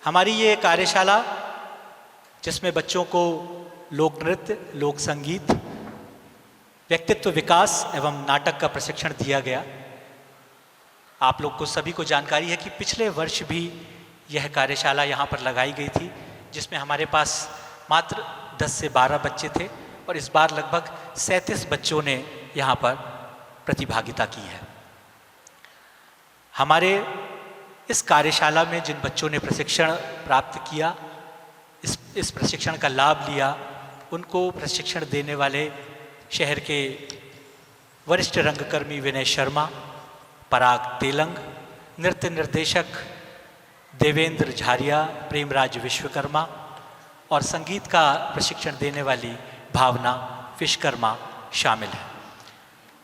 हमारी ये कार्यशाला जिसमें बच्चों को लोक नृत्य, लोक संगीत, व्यक्तित्व विकास एवं नाटक का प्रशिक्षण दिया गया। आप लोग को सभी को जानकारी है कि पिछले वर्ष भी यह कार्यशाला यहाँ पर लगाई गई थी, जिसमें हमारे पास मात्र 10 से 12 बच्चे थे और इस बार लगभग 37 बच्चों ने यहाँ पर प्रतिभागिता की है। हमारे इस कार्यशाला में जिन बच्चों ने प्रशिक्षण प्राप्त किया, इस प्रशिक्षण का लाभ लिया, उनको प्रशिक्षण देने वाले शहर के वरिष्ठ रंगकर्मी विनय शर्मा, पराग तेलंग, नृत्य निर्देशक देवेंद्र झारिया, प्रेमराज विश्वकर्मा और संगीत का प्रशिक्षण देने वाली भावना विश्वकर्मा शामिल है।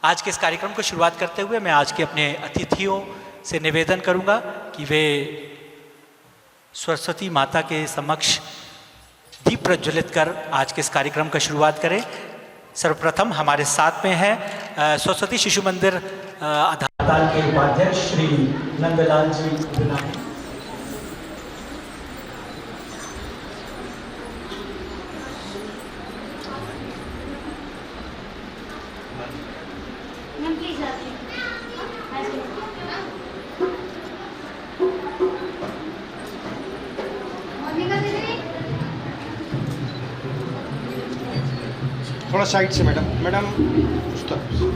आज के इस कार्यक्रम को शुरुआत करते हुए मैं आज के अपने अतिथियों से निवेदन करूंगा कि वे सरस्वती माता के समक्ष दीप प्रज्वलित कर आज के इस कार्यक्रम का शुरुआत करें। सर्वप्रथम हमारे साथ में है सरस्वती शिशु मंदिर आधारताल के उपाध्यक्ष श्री नंदलाल जी गुनाही। थोड़ा साइड से मैडम उस तरफ से।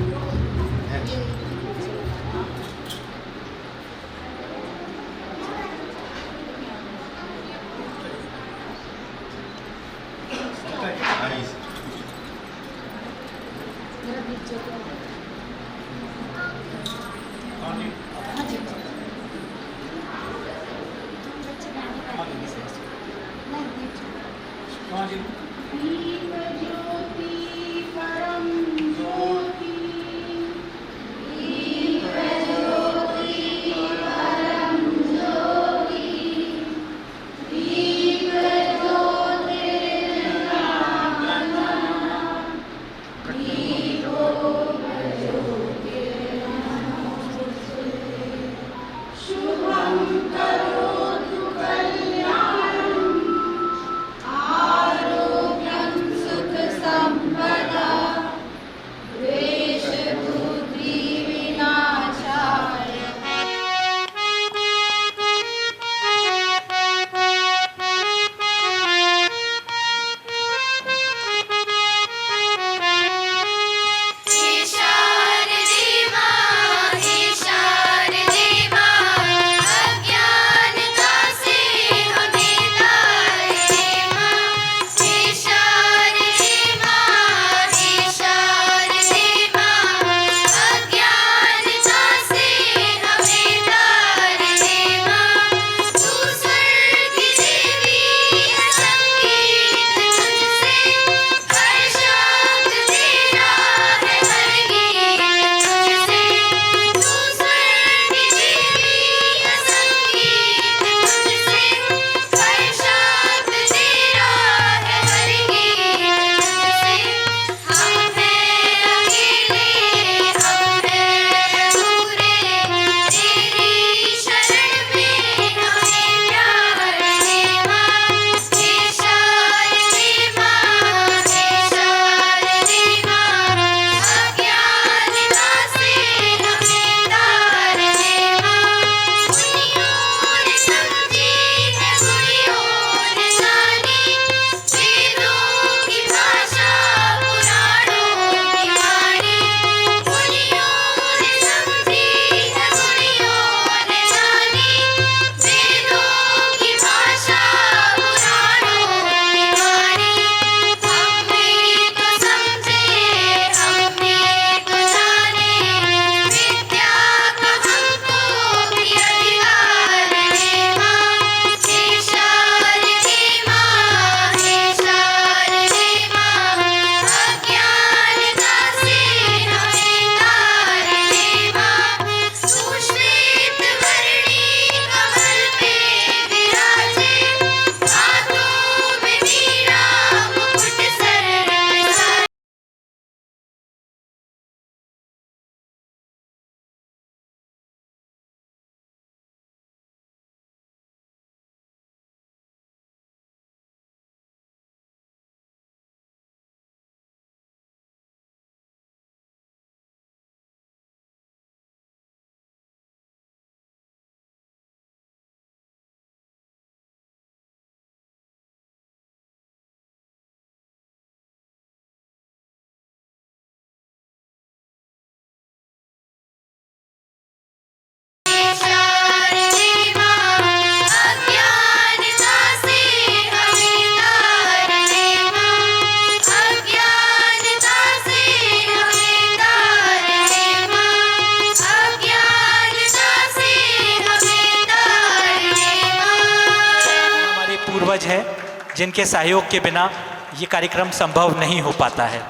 पूर्वज हैं जिनके सहयोग के बिना ये कार्यक्रम संभव नहीं हो पाता है।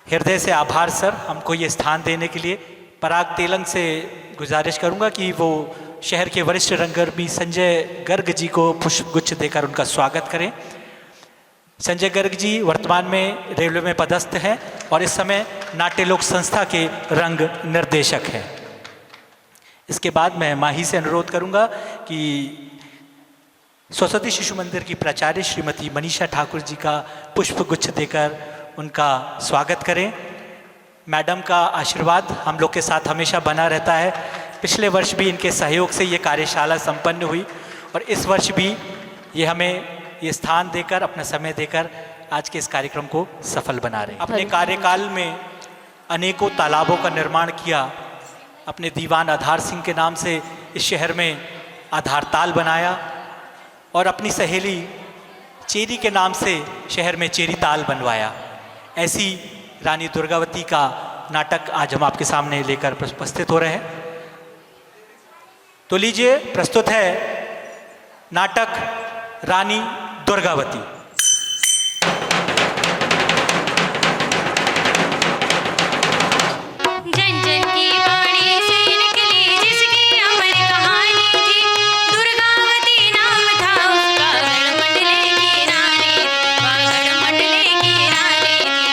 हृदय से आभार सर, हमको ये स्थान देने के लिए। पराग तेलंग से गुजारिश करूंगा कि वो शहर के वरिष्ठ रंगकर्मी संजय गर्ग जी को पुष्पगुच्छ देकर उनका स्वागत करें। संजय गर्ग जी वर्तमान में रेलवे में पदस्थ हैं और इस समय नाट्य लोक संस्था के रंग निर्देशक हैं। इसके बाद मैं माही से अनुरोध करूंगा कि सरस्वती शिशु मंदिर की प्राचार्य श्रीमती मनीषा ठाकुर जी का पुष्पगुच्छ देकर उनका स्वागत करें। मैडम का आशीर्वाद हम लोग के साथ हमेशा बना रहता है। पिछले वर्ष भी इनके सहयोग से ये कार्यशाला संपन्न हुई और इस वर्ष भी ये हमें ये स्थान देकर, अपना समय देकर आज के इस कार्यक्रम को सफल बना रहे हैं। अपने कार्यकाल में अनेकों तालाबों का निर्माण किया। अपने दीवान आधार सिंह के नाम से इस शहर में आधार ताल बनाया और अपनी सहेली चेरी के नाम से शहर में चेरी ताल बनवाया। ऐसी रानी दुर्गावती का नाटक आज हम आपके सामने लेकर उपस्थित हो रहे हैं। तो लीजिए, प्रस्तुत है नाटक रानी दुर्गावती। जन जन की वाणी से निकली जिसकी अमर कहानी थी, दुर्गावती नाम था उसका, गढ़मंडले की रानी, वह गढ़मंडले की रानी थी।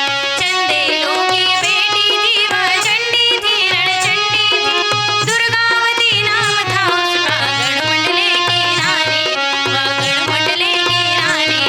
चंदेलों की बेटी थी, वह चंडी थी, रणचंडी थी। दुर्गावती नाम था उसका, गढ़मंडले की रानी, वह गढ़मंडले की रानी।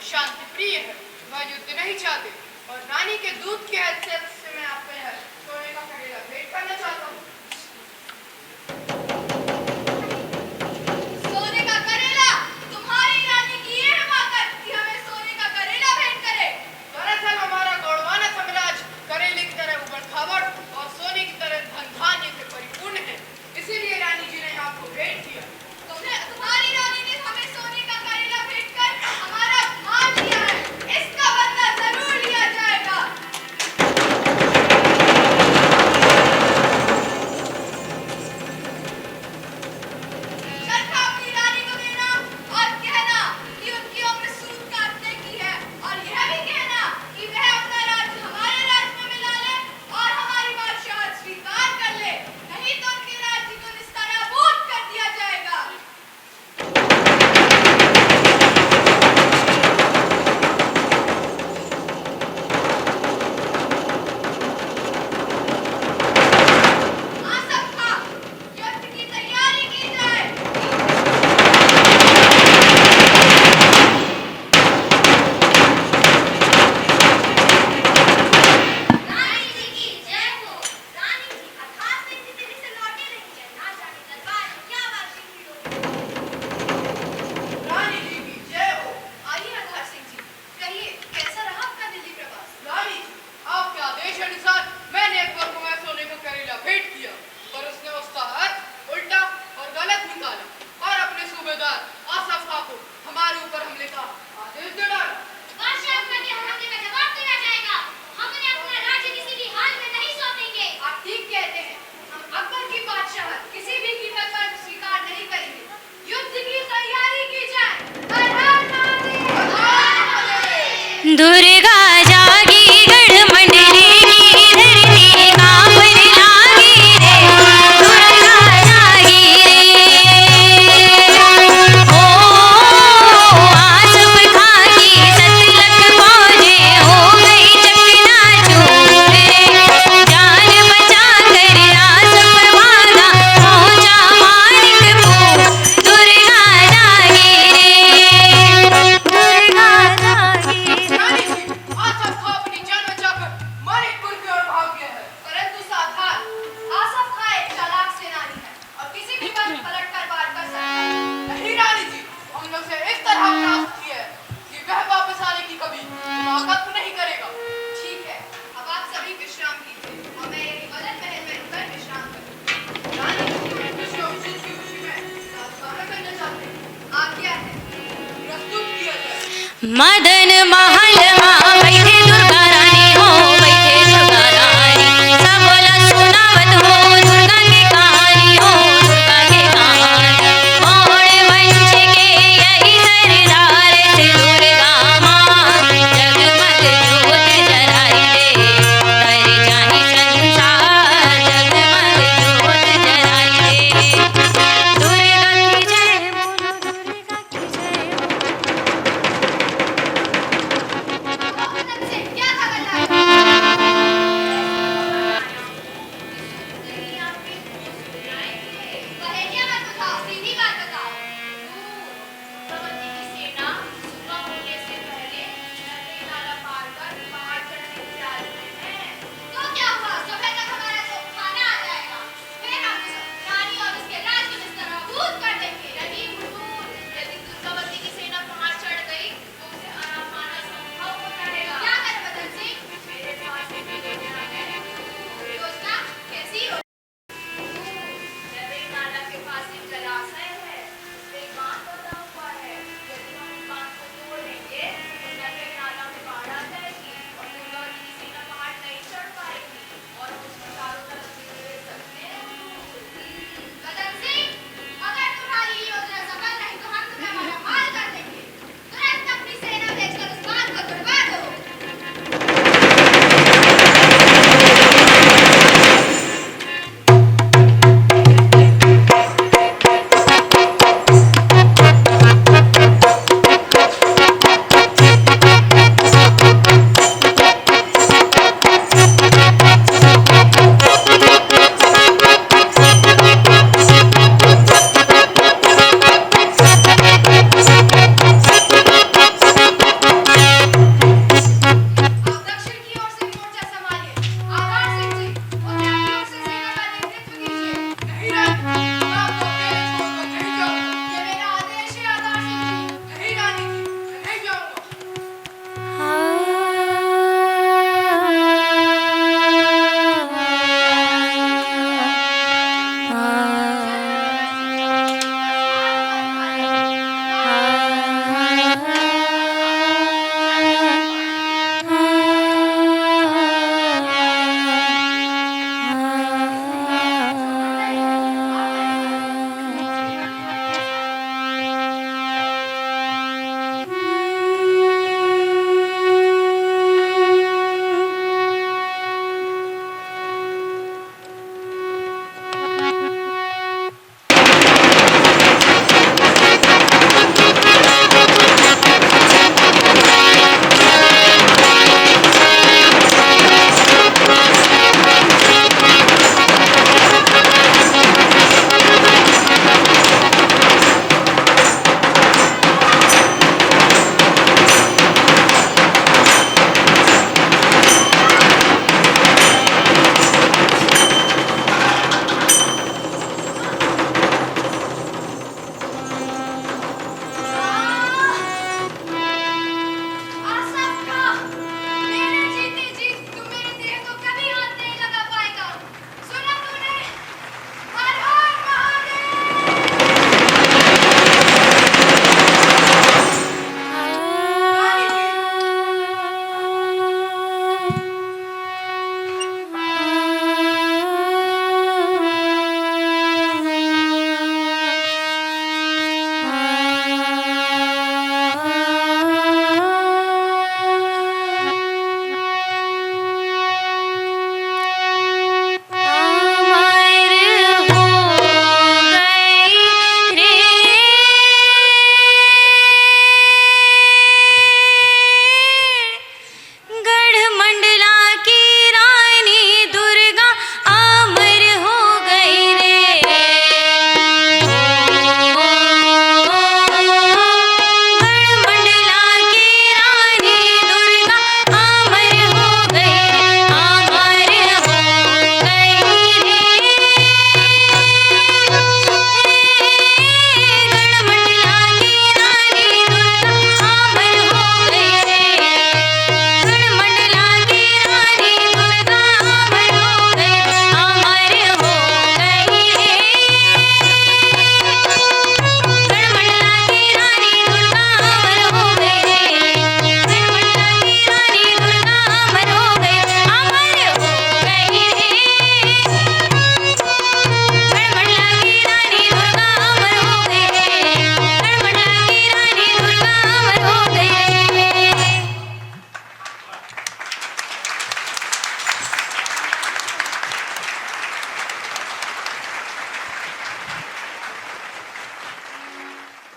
शांति प्रिय है, वह युद्ध नहीं चाहते। और रानी के दूध के हैसियत से मैं आपको यह सोने का करेला भेंट करना चाहता हूँ। सोने का करेला? तुम्हारी रानी की ये हिमाकत कि हमें सोने का करेला भेंट करे। दरअसल हमारा गौड़वाना साम्राज्य करेले की तरह उबड़ खाबड़ और सोने की तरह धन धान्य से परिपूर्ण है, इसीलिए रानी जी ने आपको भेंट किया। तुम्हारी रानी ने हमें सोने का करेला भेंट कर हमारा मान लिया है, इसका बदला जरूर लिया जाएगा। चरखा अपनी रानी को देना और कहना कि उनकी उम्र सूद काटने की है, और यह भी कहना कि वह अपना राज्य हमारे राज्य में मिला ले और हमारी बादशाहत स्वीकार कर ले, नहीं तो उनके राज्य को निस्तानाबूद कर दिया जाएगा। आसफ खां, युद्ध की तैयारी की जाए। रानी जी की जय हो। रानी जी अर्थात से दिल्ली से लौटे नहीं है, ना जाने दरबार में क्या बातें हुई हो। रानी जी की जय हो। आइए आधार सिंह जी, कहिए कैसा रहा आपका दिल्ली प्रवास? रानी जी, आपके आदेश अनुसार मैंने अकबर को मैं सोने का करेला भेंट किया, पर उसने उसका अर्थ उल्टा और गलत निकाला और अपने सूबेदार आसफ खां को हमारे ऊपर हमले का आदेश दे डाला। बादशाह अकबर के हमले का जवाब देना जाएगा। हमने अपना राज्य किसी भी हाल में नहीं सौंपेंगे। आप ठीक कहते हैं, हम अकबर की बादशाहत किसी भी कीमत पर स्वीकार नहीं करेंगे। युद्ध की तैयारी की जाए। हर हर महादेव। दुर्गा जागी गढ़ मंडली की धरती कांपने लागी रे, दुर्गा जागी रे। ओ आसफ खां की 7 लाख फौजें हो गई चकनाचूर रे, जान बचा कर आसफ भागा पहुंचा मानिकपुर, दुर्गा जागी रे, दुर्गा जागी रे। रानी जी, आसफ खां अपनी जान बचाकर मानिकपुर की ओर भाग गया है। परंतु सावधान, आसफ खां एक चालाक सेनानी है और किसी भी पर पलटकर वार कर सकता है। नहीं रानी जी, हम लोग से इस तरह प्रयास किया है कि वह वापस आने की कभी हिमाकत नहीं करेगा। ठीक है, अब आप सभी विश्राम कीजिए और मैं यही मदन महल में रुककर विश्राम करूँ। रानी जी, विश्व विजय की खुशी में गाना करना चाहते हैं। आज्ञा है, प्रस्तुत किया जाए। मदन महल मां बैठे दुर्गा रानी हो, बैठे दुर्गा रानी, सब बोला सुनावत हो दुर्गा के कहानी हो, दुर्गा के कहानी। मोड़ वंश के यही सरदार से दुर्गा मां, जगमग ज्योत जराई दे, कर जाहि संसार, जगमग ज्योत जराई दे। दुर्गा की जय बोलो, दुर्गा की जय बोलो।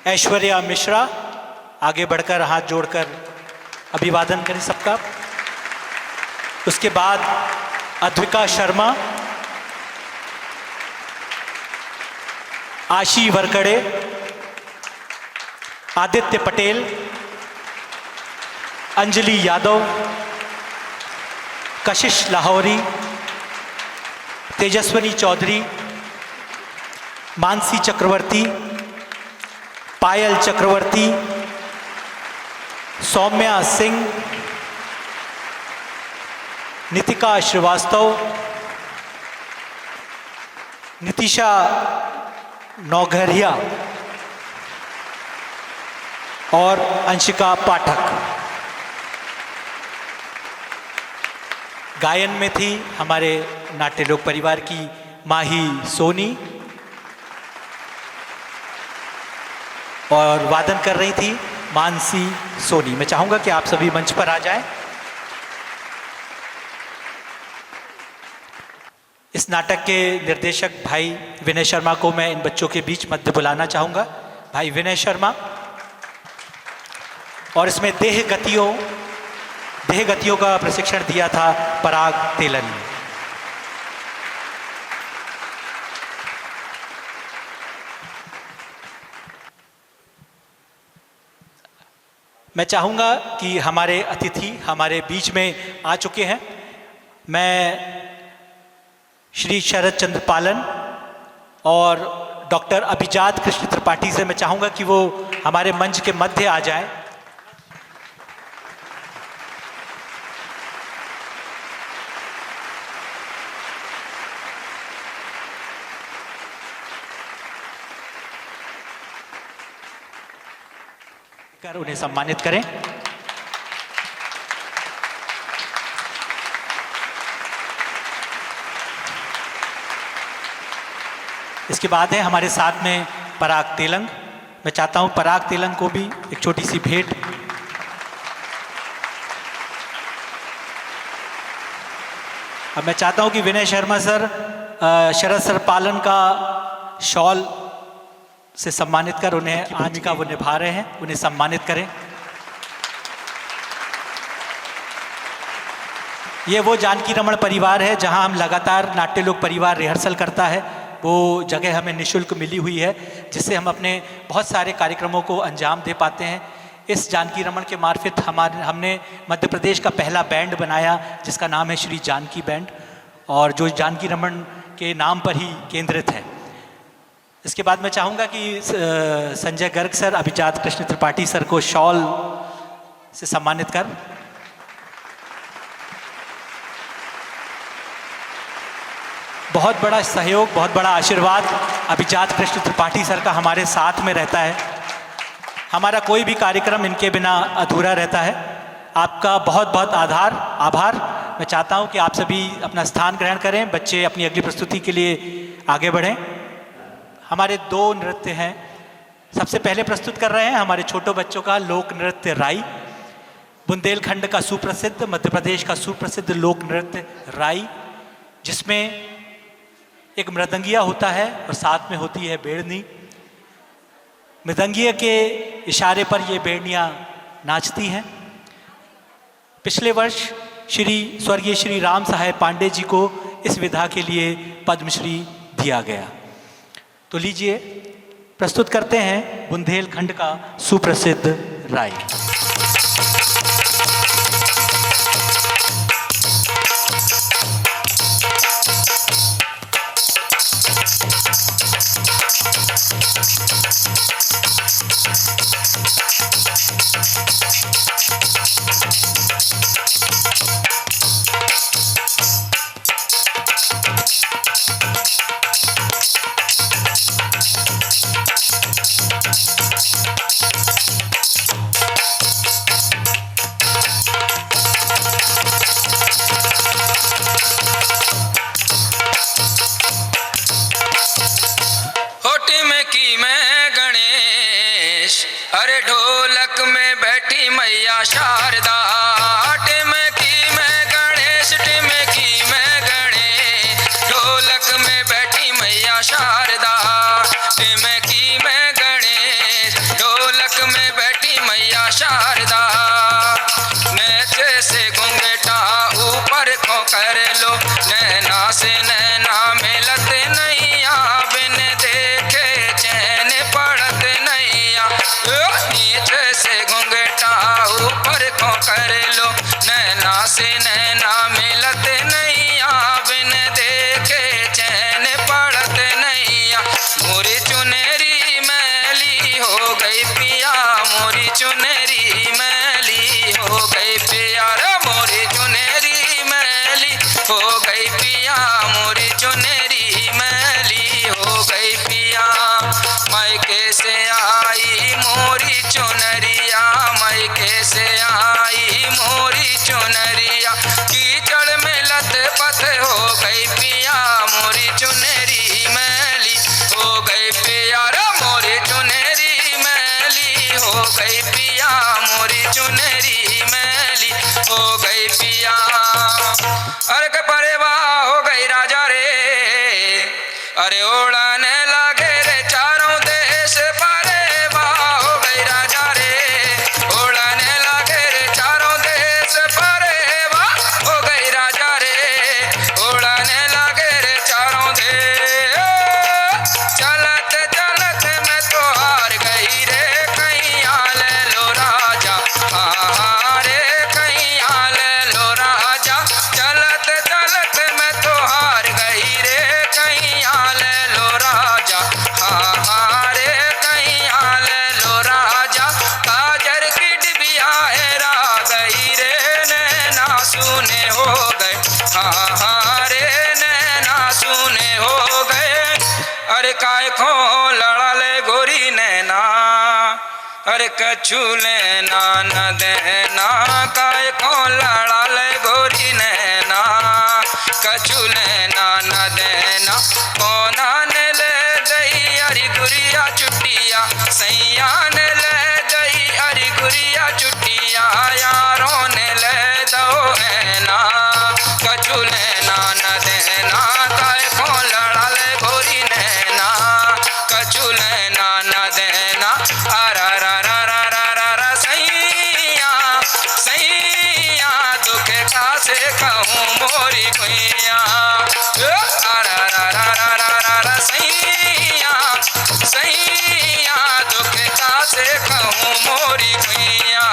ऐश्वर्या मिश्रा आगे बढ़कर हाथ जोड़कर अभिवादन करें सबका। उसके बाद अद्विका शर्मा, आशी वरकड़े, आदित्य पटेल, अंजलि यादव, कशिश लाहौरी, तेजस्वनी चौधरी, मानसी चक्रवर्ती, पायल चक्रवर्ती, सौम्या सिंह, नितिका श्रीवास्तव, नितिशा नौघरिया और अंशिका पाठक। गायन में थी हमारे नाट्य लोक परिवार की माही सोनी और वादन कर रही थी मानसी सोनी। मैं चाहूंगा कि आप सभी मंच पर आ जाएं। इस नाटक के निर्देशक भाई विनय शर्मा को मैं इन बच्चों के बीच मध्य बुलाना चाहूंगा। भाई विनय शर्मा। और इसमें देह गतियों का प्रशिक्षण दिया था पराग तेलन ने। मैं चाहूंगा कि हमारे अतिथि हमारे बीच में आ चुके हैं। मैं श्री शरद चंद्र पालन और डॉक्टर अभिजात कृष्ण त्रिपाठी से मैं चाहूंगा कि वो हमारे मंच के मध्य आ जाएं। कर उन्हें सम्मानित करें। इसके बाद है हमारे साथ में पराग तेलंग। मैं चाहता हूं पराग तेलंग को भी एक छोटी सी भेंट। अब मैं चाहता हूं कि विनय शर्मा सर शरद सर पालन का शॉल से सम्मानित कर उन्हें आज का वो निभा रहे हैं, उन्हें सम्मानित करें। ये वो जानकी रमन परिवार है जहां हम लगातार नाट्य लोक परिवार रिहर्सल करता है। वो जगह हमें निःशुल्क मिली हुई है जिससे हम अपने बहुत सारे कार्यक्रमों को अंजाम दे पाते हैं। इस जानकी रमन के मार्फत हमने मध्य प्रदेश का पहला बैंड बनाया जिसका नाम है श्री जानकी बैंड, और जो जानकी रमन के नाम पर ही केंद्रित है। इसके बाद मैं चाहूँगा कि संजय गर्ग सर अभिजात कृष्ण त्रिपाठी सर को शॉल से सम्मानित कर। बहुत बड़ा सहयोग, बहुत बड़ा आशीर्वाद अभिजात कृष्ण त्रिपाठी सर का हमारे साथ में रहता है। हमारा कोई भी कार्यक्रम इनके बिना अधूरा रहता है। आपका बहुत बहुत आभार। मैं चाहता हूं कि आप सभी अपना स्थान ग्रहण करें, बच्चे अपनी अगली प्रस्तुति के लिए आगे बढ़ें। हमारे दो नृत्य हैं। सबसे पहले प्रस्तुत कर रहे हैं हमारे छोटे बच्चों का लोक नृत्य राई, बुंदेलखंड का सुप्रसिद्ध, मध्य प्रदेश का सुप्रसिद्ध लोक नृत्य राई, जिसमें एक मृदंगिया होता है और साथ में होती है बेड़नी। मृदंगिया के इशारे पर ये बेड़नियाँ नाचती हैं। पिछले वर्ष स्वर्गीय श्री राम साहेब पांडे जी को इस विधा के लिए पद्मश्री दिया गया। तो लीजिए प्रस्तुत करते हैं बुंदेलखंड का सुप्रसिद्ध राई। अरे ढोलक में बैठी मैया शारदा, टिम की मैं गणेश, टिम की मैं गणेश। ढोलक में बैठी मैया शारदा, टिम की मैं गणेश। अरे ओढ़ाने लगे रे चारों देश परे वाह हो गई राजा रे ओढ़ाने लगे रे चारों देश परे वाह हो गई राजा रे ओढ़ाने लगे रे चारों देश चलत चलत मैं तो हार गई रे कहीं हाल लो राजा हाँ रे कहीं हाल लो राजा चलत चलत मैं तो हार गई रे कहीं हाल लो राजा हाँ रे कहीं हाल लो राजा काजर की डिबिया हेरा गई रे नैना सुने हो गए हाँ रे नैना सुने हो गए अरे काय खो लड़ा ले गोरी नैना अरे कछु लेना न देना काय को लड़ा ले गोरी नैना कछु लेना न देना कोना ने ले गई अरी गुरिया चुटिया सैया ने ले गई अरी गुरिया चुटिया यारों ने ले दो हैना कछु लेना न देना काय को लड़ा ले गोरी नैना कछु लेना न देना अरा रा रा रा रा रा रा सैया सैया दुख का से कहूँ मोरी कुइया अरा रा रा रा रा रा रा सैया सैया दुख का से कहूँ मोरी कुइया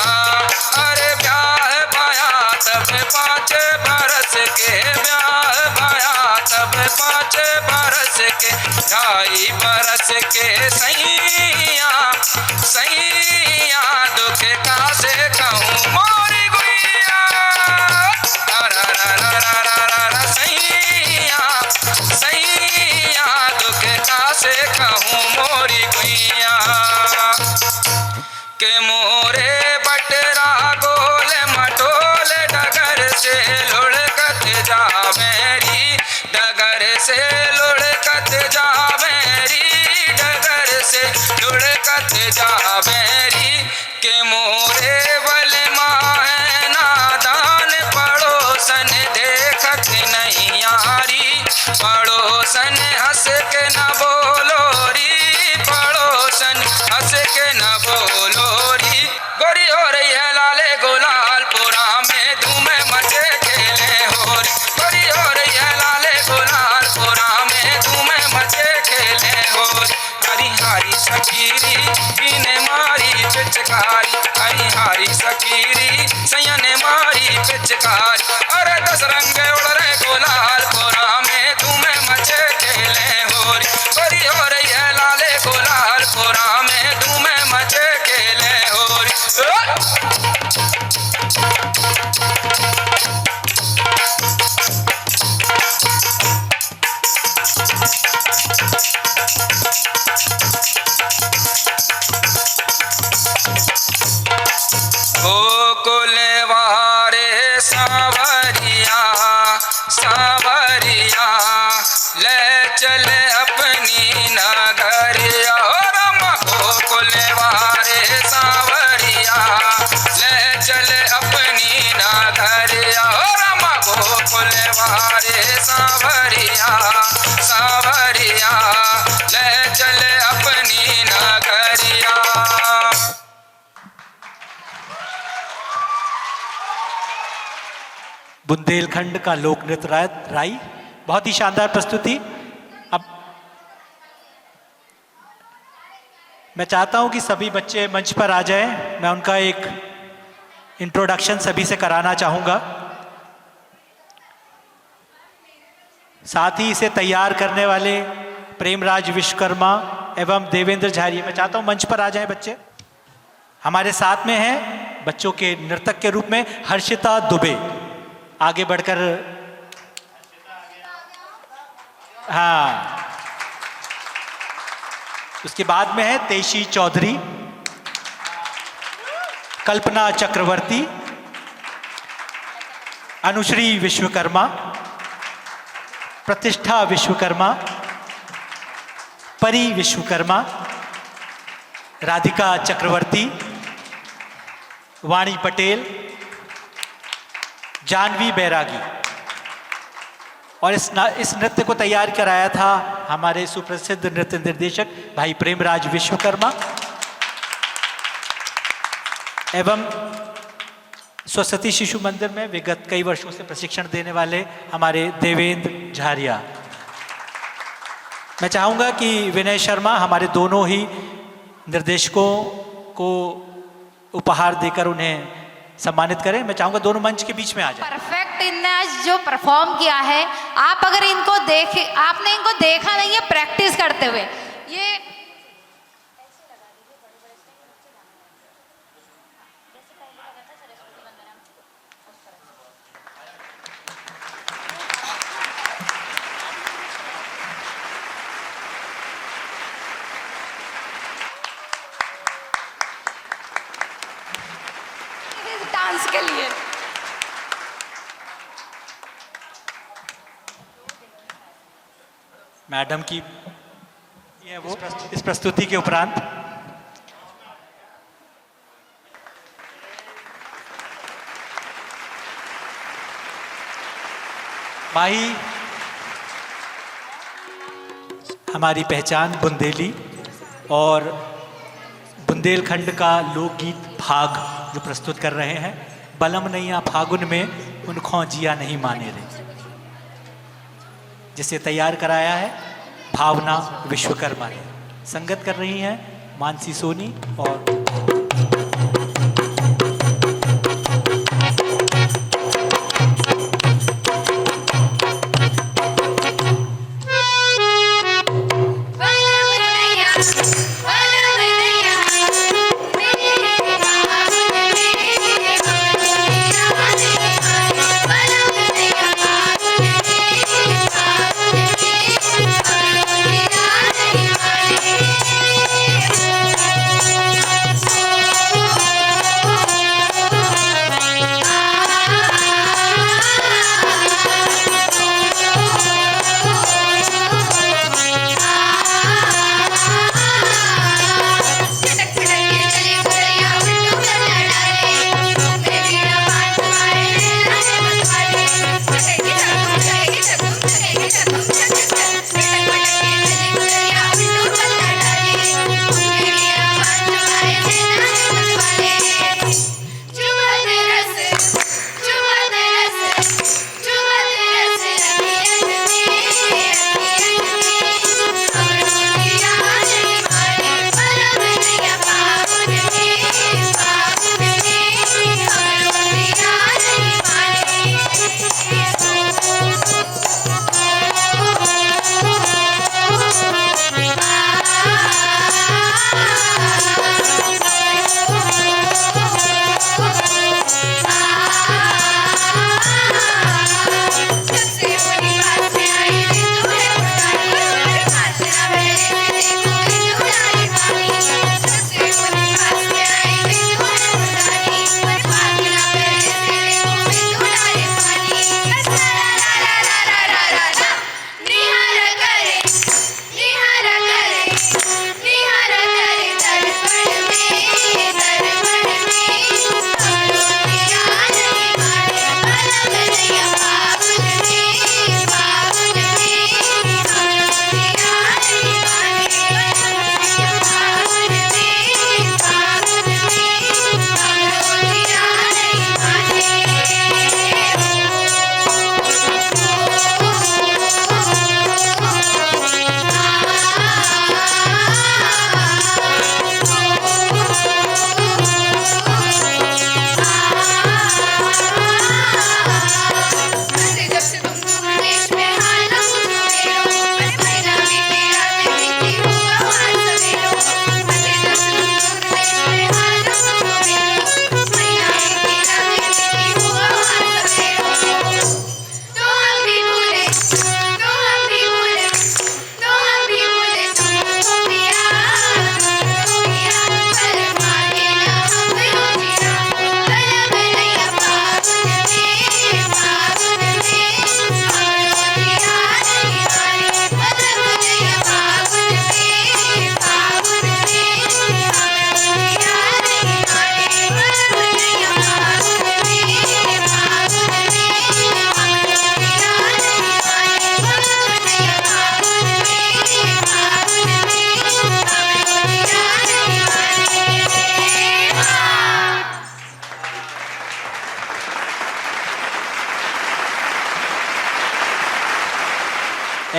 अरे ब्याह पाया तब 5 बरस के ब्याह पाया तब 5 बरस के 2.5 बरस के सैया सैया दुख का से कहूँ मोरी गुइया रा रा रा रा रा रा रा सैया सैया दुख का से कहूँ मोरी गुइया के मोरे बटरा गोल मटोल डगर से लुढ़कत जा मेरी डगर से लुढ़कत जा मेरी डगर से लुढ़कत जा मेरी के मोरे बल माए नादान पड़ोसन देखत नहीं यारी पड़ोसन हंस के न बोलो री पड़ोसन हंस के न बोलो री गोरी हो रही है लाले गुलालपुरा में धूम मचे खेले हो री गोरी हो रही है लाले गुलालपुरा में धूम मचे खेले हो री हरी हरी सकीरी पीने मारी पिचकारी हरी हरी सकीरी सैया ने मारी पिचकारी अरे 10 रंग उड़ रहे गुलालपुरा में धूम मचे खेले हो री गोरी हो रही है लाले गुलालपुरा में धूम मचे खेले हो री गोकुल वारे सावरिया सावरिया ले चले अपनी नगरिया राम गोकुल वारे सावरिया ले चले अपनी नगरिया राम गोकुल वारे सावरिया सावरिया ले चले अपनी नगरिया बुंदेलखंड का लोक नृत्य राई बहुत ही शानदार प्रस्तुति। अब मैं चाहता हूं कि सभी बच्चे मंच पर आ जाएं। मैं उनका एक इंट्रोडक्शन सभी से कराना चाहूंगा। साथ ही इसे तैयार करने वाले प्रेमराज विश्वकर्मा एवं देवेंद्र झारिया, मैं चाहता हूं मंच पर आ जाएं बच्चे। हमारे साथ में हैं बच्चों के नर्तक के रूप में हर्षिता दुबे, आगे बढ़कर हाँ, उसके बाद में है तेशी चौधरी, कल्पना चक्रवर्ती, अनुश्री विश्वकर्मा, प्रतिष्ठा विश्वकर्मा, परी विश्वकर्मा, राधिका चक्रवर्ती, वाणी पटेल, जानवी बैरागी। और इस नृत्य को तैयार कराया था हमारे सुप्रसिद्ध नृत्य निर्देशक भाई प्रेमराज विश्वकर्मा एवं सरस्वती शिशु मंदिर में विगत कई वर्षों से प्रशिक्षण देने वाले हमारे देवेंद्र झारिया। मैं चाहूँगा कि विनय शर्मा हमारे दोनों ही निर्देशकों को उपहार देकर उन्हें सम्मानित करें। मैं चाहूँगा दोनों मंच के बीच में आ जाए। परफेक्ट इनने आज जो परफॉर्म किया है, आप अगर इनको आपने इनको देखा नहीं है प्रैक्टिस करते हुए, ये डांस के लिए मैडम की ये वो इस प्रस्तुति के उपरांत माही हमारी पहचान बुंदेली और बुंदेलखंड का लोकगीत भाग जो प्रस्तुत कर रहे हैं। बलम नैया फागुन में उन खोजिया नहीं माने रे, जिसे तैयार कराया है भावना विश्वकर्मा ने। संगत कर रही हैं मानसी सोनी और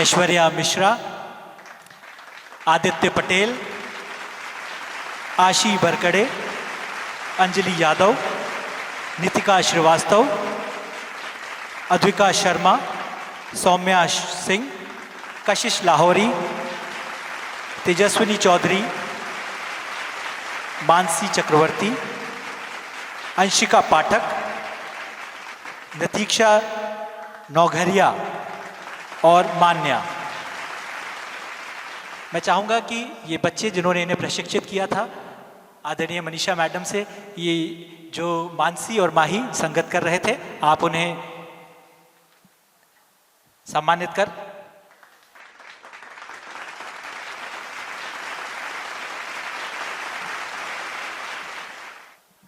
ऐश्वर्या मिश्रा, आदित्य पटेल, आशी बरकड़े, अंजलि यादव, नितिका श्रीवास्तव, अद्विका शर्मा, सौम्या सिंह, कशिश लाहौरी, तेजस्विनी चौधरी, मानसी चक्रवर्ती, अंशिका पाठक, नतीक्षा नौघरिया और मान्या। मैं चाहूँगा कि ये बच्चे जिन्होंने इन्हें प्रशिक्षित किया था, आदरणीय मनीषा मैडम से, ये जो मानसी और माही संगत कर रहे थे, आप उन्हें सम्मानित कर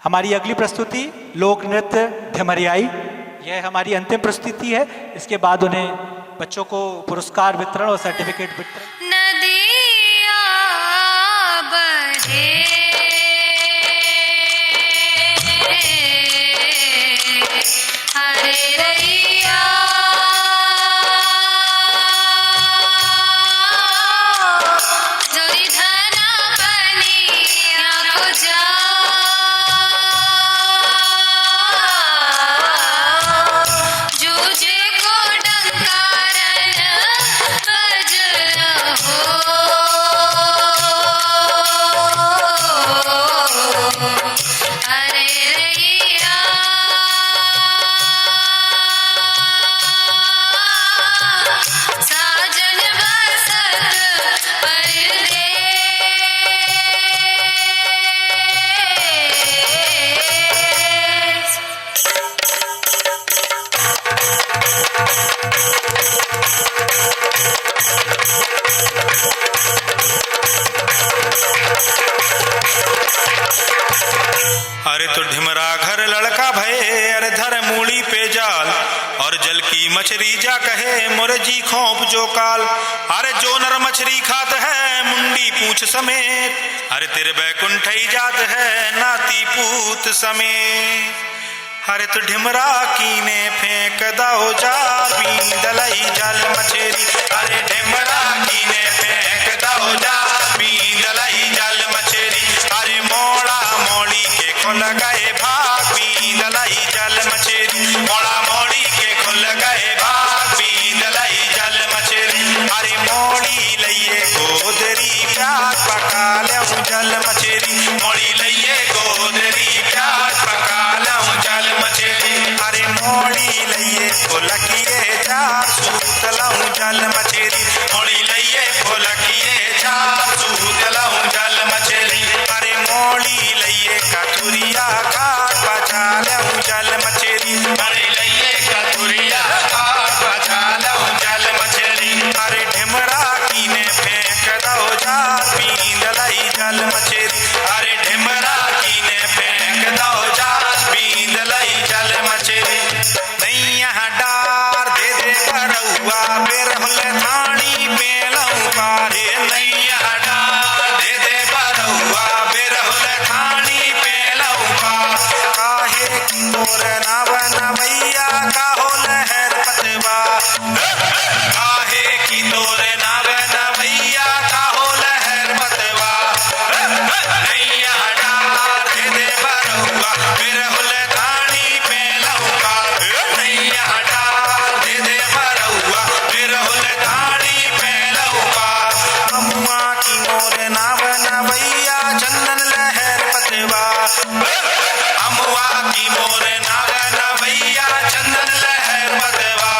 हमारी अगली प्रस्तुति लोक नृत्य ढिमरियाई, यह हमारी अंतिम प्रस्तुति है। इसके बाद उन्हें बच्चों को पुरस्कार वितरण और सर्टिफिकेट वितरण। नदिया बहे हरे रैया जोरी धना बनिया को जा जूझे को डंकारन बज रहो हरे रैया साजन बसत परदेस। अरे तो ढिमरा घर लड़का भये, अरे धर मूली पे जाल, और जल की मछली जा कहे मोरे जी खोप जो काल। अरे जो नर मछली खात है मुंडी पूछ समेत, अरे तेरे बैकुंठ ही जात है नाती पूत समेत। अरे तो ढिमरा कीने फेंक दाओ जाल, बींदलई जल मछली। अरे ढिमरा कीने फेंक दाओ जाल, बींदलई जल मछली। अरे मोड़ा मोड़ी के खुल गए भाग, बींदलई जल मछली। मोड़ा मोड़ी के खुल गए भाग, बींदलई जल मछली। अरे मोड़ी लइये गोदरी प्याज पका लऊं जल मछली। मोड़ी लइये गोदरी प्याज पका लऊं जल मछली। अरे मोड़ी लइये फुलकिए चार सूत लऊं जल मछली। मोड़ी लइये फुलकिए चार सूत लऊं जल मछली। अरे मोड़ी लइये कथुरिया खाट बचा लऊं जल मछली। अरे लइये कथुरिया खाट बचा लऊं जल मछली। अरे ढिमरा कीने फेंक दो जाल, बींदलई जल मछली। अरे ढिमरा कीने फेंक दो जाल, बींदलई जल मछली। नैया डार दे दे बरौआ बेरहुल थानी पेलऊ पारे। नैया डार दे दे बरौआ बेरहुल थानी पेलऊ पार। काहे की तोर नाव नवैया काहो लहर पतवा। काहे की तोर नाव नवैया काहो लहर पतवा। नैया डार दे दे बरौआ बेरहुल थानी पेलऊ पार। नैया डार दे दे बरौआ बेरहुल थानी पेलऊ पार। अमुआ की मोर नाव नवैया चंदन लहर पतवा। अमुआ की मोर नाव नवैया चंदन लहर पतवा।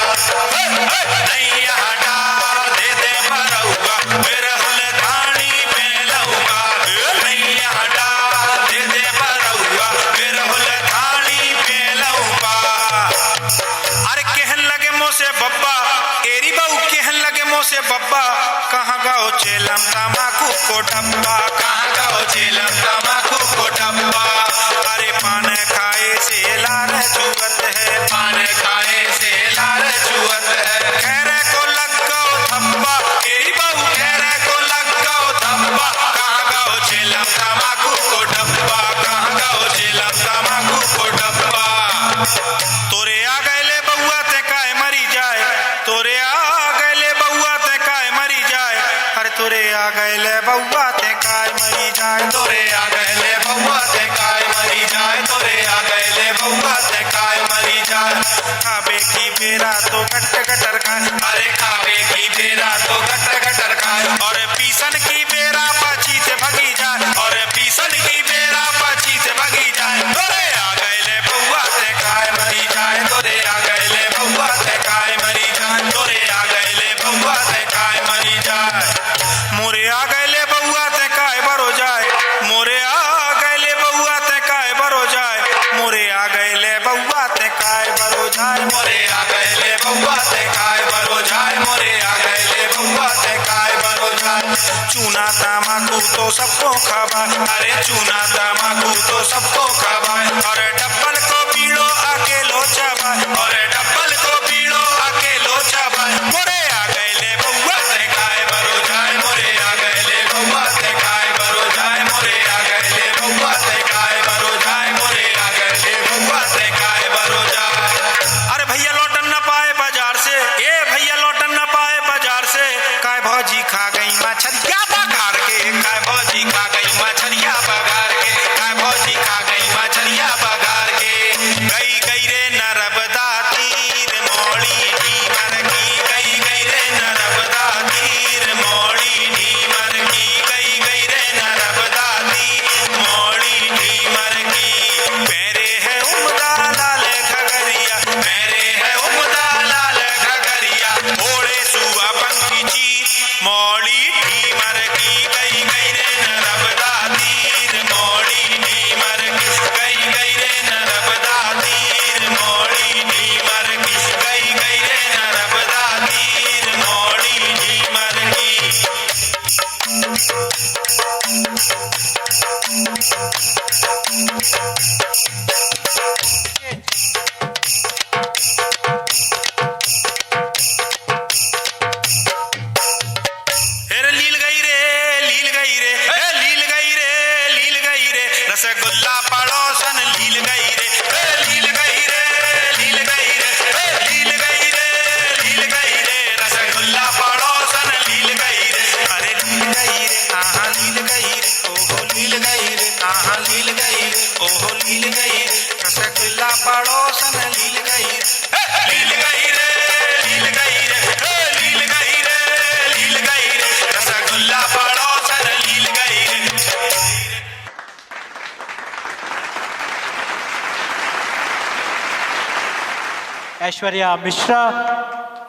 नैया डार दे दे बरौआ बेरहुल थानी पेलऊ पार। नैया डार दे दे बरौआ बेरहुल थानी पेलऊ पार। अरे कहन लगे मोसे बब्बा, एरी बहू कहन लगे मोसे बब्बा, कहाँ गाओ चेलम तमाकू को डब्बा। कहाँ गाओ चेलम तमाकू को डब्बा। अरे पान खाए से लार चुअत है, पान खाए से लार चुअत है। खैरे को लग गओ थप्पा, एरी बहू खैरे को लग गओ थप्पा। कहाँ गाओ चेलम तमाकू को डब्बा। कहाँ गाओ चेलम तमाकू को डब्बा। तोरे आ गए ले बउआ ते काहे मरी जाए, तोरे आ गए ले बउआ ते तुरे आ गए ले बउआ ते काय मरी जाए, तुरे आ गए ले बउआ ते काय मरी जाए, तुरे आ गए ले बउआ ते काय मरी जाए। खाबे की बेरा तो गट गटर खाए, अरे खाबे की बेरा तो गट गटर खाए, और पीसन की बेरा पाची से भगी जाए, और पीसन की बेरा पाची से भगी जाए। तुरे आ गए ले बउआ ते काय मरी जाए, तुरे आ गए ले बउआ ते काय मरी जाए, तुरे आ गए ले बउआ ते काय मरी जाए। मोरे आ गए ले बउआ ते काय बरो जाए, मोरे आ गए ले बउआ ते काय बरो जाए, मोरे आ गए ले बउआ ते काय बरो जाए, मोरे आ गए ले बउआ ते काय बरो जाए, मोरे आ गए ले बउआ ते काय बरो जाए। चूना तमाकू तो सबको खाबाए, अरे चूना तमाकू तो सबको खाबाए, और डब्बल को पीड़ो अकेलो चबाए, और डब्बल को पीड़ो अकेलो चबाए। मोरे आ गए ले बउआ ते काय बरो जाए, मोरे आ गए ले बउआ ते काय बरो जाए, मोरे आ गए ले बउआ ते काय बरो जाए, मोरे आ गए ले बउआ ते काय बरो जाए। अरे भैया लौटन न पाए बाजार से, ए भैया लौटन न पाए बाजार से, काय भौजी खा गई मछलिया बघार के, काय भौजी खा गई मछलिया बघार के, काय भौजी खा गई मछलिया बघार के। गई गई रे नर्मदा तीर मोड़ी ढीमर की, गई गई रे नर्मदा तीर मोड़ी ढीमर की, गई गई रे नर्मदा तीर मोड़ी ढीमर की। मेरे है उमदा लाल घगरिया, मेरे है उमदा लाल घगरिया, ओढ़े सुआ पंखी जी मोड़ी ढीमर की, गई गई रे नर्मदा तीर मोड़ी ढीमर की, गई गई रे नर्मदा तीर मोड़ी ढीमर की, गई गई रे नर्मदा तीर मोड़ी ढीमर की। अरे लील गई रे, लील गई रे, ए लील गई रे, लील गई रे, रसगुल्ला पड़ोसन लील गई रे, ए लील गई रे, लील गई रे, ए लील गई रे, लील गई रे, रसगुल्ला पड़ोसन लील गई रे। अरे लील गई रे, आहा लील गई रे, ओहो लील गई रे, आहा लील गई रे, ओहो लील गई रे, रसगुल्ला पड़ोसन लील गई रे, लील गई रे, लील गई रे, लील गई रे, लील गई रे, रसगुल्ला पड़ोसन लील गई रे। ऐश्वर्या मिश्रा,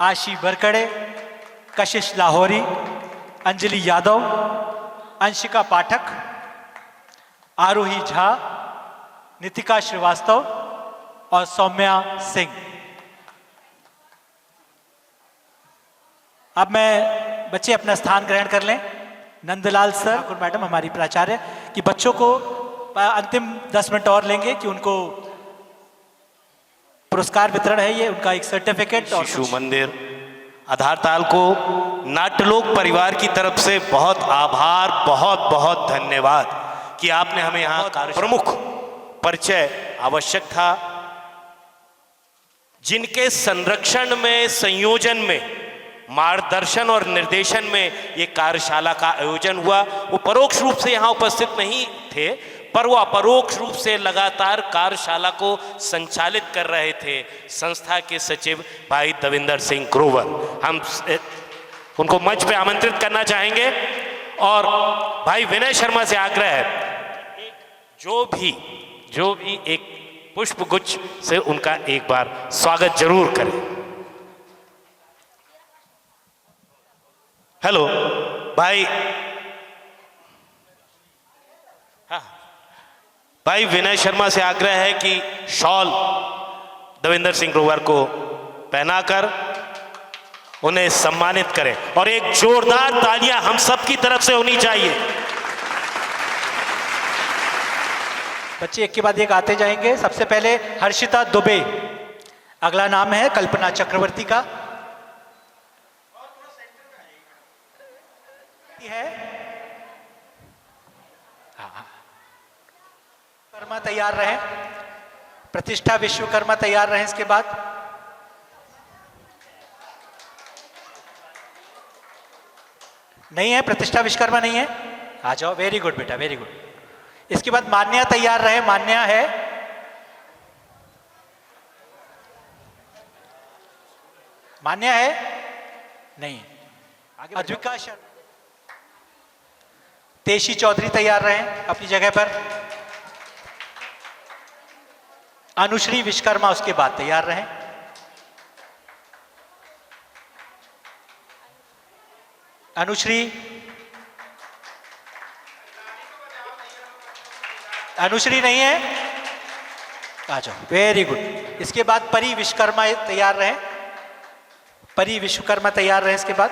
आशी बरकड़े, कशिश लाहौरी, अंजलि यादव, अंशिका पाठक, आरोही झा, नितिका श्रीवास्तव और सौम्या सिंह। अब मैं बच्चे अपना स्थान ग्रहण कर लें। नंदलाल सर और मैडम हमारी प्राचार्य कि बच्चों को अंतिम 10 मिनट और लेंगे कि उनको पुरस्कार वितरण है, ये उनका एक सर्टिफिकेट और शिशु मंदिर आधारताल को नाट्यलोक परिवार की तरफ से बहुत आभार, बहुत बहुत धन्यवाद कि आपने हमें यहाँ प्रमुख परिचय आवश्यक था, जिनके संरक्षण में, संयोजन में, मार्गदर्शन और निर्देशन में ये कार्यशाला का आयोजन हुआ। वो परोक्ष रूप से यहाँ उपस्थित नहीं थे, पर वो अपरोक्ष रूप से लगातार कार्यशाला को संचालित कर रहे थे। संस्था के सचिव भाई दविंदर सिंह ग्रोवर, हम उनको मंच पे आमंत्रित करना चाहेंगे। और भाई विनय शर्मा से आग्रह है, जो भी एक पुष्प गुच्छ से उनका एक बार स्वागत जरूर करें। हेलो भाई, हाँ भाई विनय शर्मा से आग्रह है कि शॉल दविंदर सिंह ग्रोवर को पहनाकर उन्हें सम्मानित करें, और एक जोरदार तालियां हम सब की तरफ से होनी चाहिए। बच्चे एक के बाद एक आते जाएंगे। सबसे पहले हर्षिता दुबे, अगला नाम है कल्पना चक्रवर्ती का है। कर्मा तैयार रहे, प्रतिष्ठा विश्वकर्मा तैयार रहे। इसके बाद नहीं है, प्रतिष्ठा विश्वकर्मा नहीं है, आ जाओ। वेरी गुड बेटा, वेरी गुड। इसके बाद मान्या तैयार रहे। मान्या है, मान्या है नहीं है। आगे अद्विका शर्मा, तेशी चौधरी तैयार रहे अपनी जगह पर। अनुश्री विश्वकर्मा उसके बाद तैयार रहे। अनुश्री, अनुश्री नहीं है, आ जाओ। Very good. इसके बाद परी विश्वकर्मा तैयार रहे। परी विश्वकर्मा तैयार रहे। इसके बाद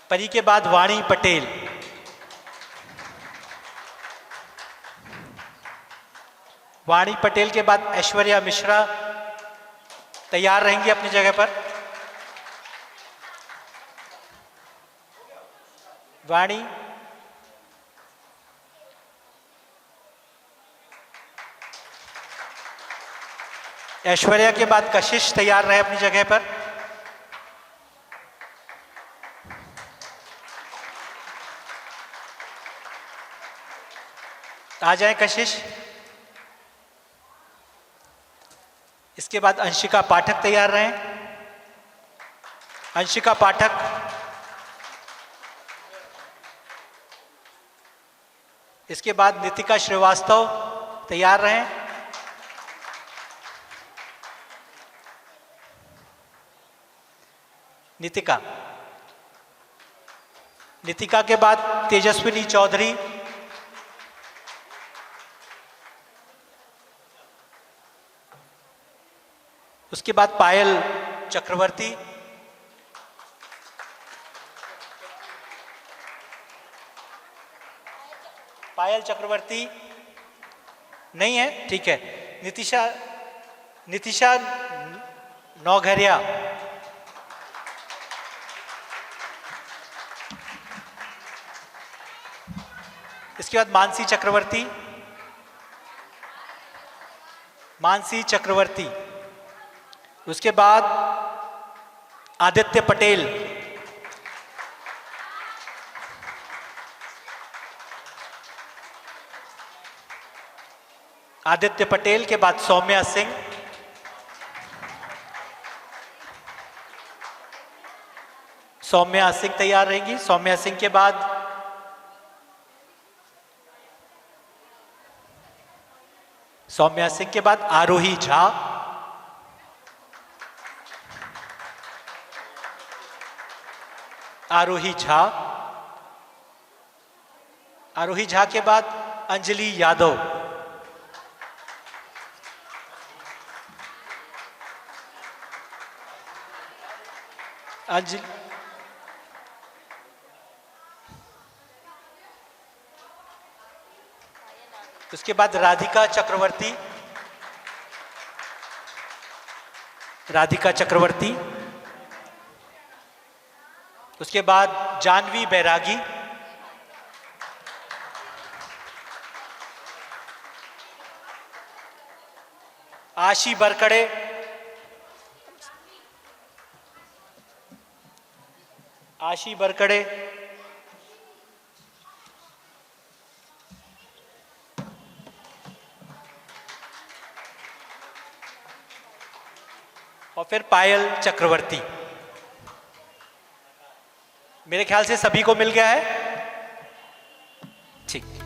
परी के बाद वाणी पटेल। वाणी पटेल के बाद ऐश्वर्या मिश्रा तैयार रहेंगी अपनी जगह पर। वाणी, ऐश्वर्या के बाद कशिश तैयार रहे अपनी जगह पर। आ जाए कशिश। इसके बाद अंशिका पाठक तैयार रहे। अंशिका पाठक, इसके बाद नितिका श्रीवास्तव तैयार रहे। नितिका, नितिका के बाद तेजस्विनी चौधरी। उसके बाद पायल चक्रवर्ती। पायल चक्रवर्ती नहीं है, ठीक है। नितिशा, नितिशा नौघरिया। इसके बाद मानसी चक्रवर्ती। मानसी चक्रवर्ती। उसके बाद आदित्य पटेल। आदित्य पटेल के बाद सौम्या सिंह। सौम्या सिंह तैयार रहेंगी। सौम्या सिंह के बाद सौम्या सिंह के बाद आरोही झा। आरोही झा। आरोही झा के बाद अंजलि यादव। अंजलि, उसके बाद राधिका चक्रवर्ती। राधिका चक्रवर्ती। उसके बाद जानवी बैरागी। आशी बरकड़े। आशी बरकड़े। और फिर पायल चक्रवर्ती। मेरे ख्याल से सभी को मिल गया है, ठीक।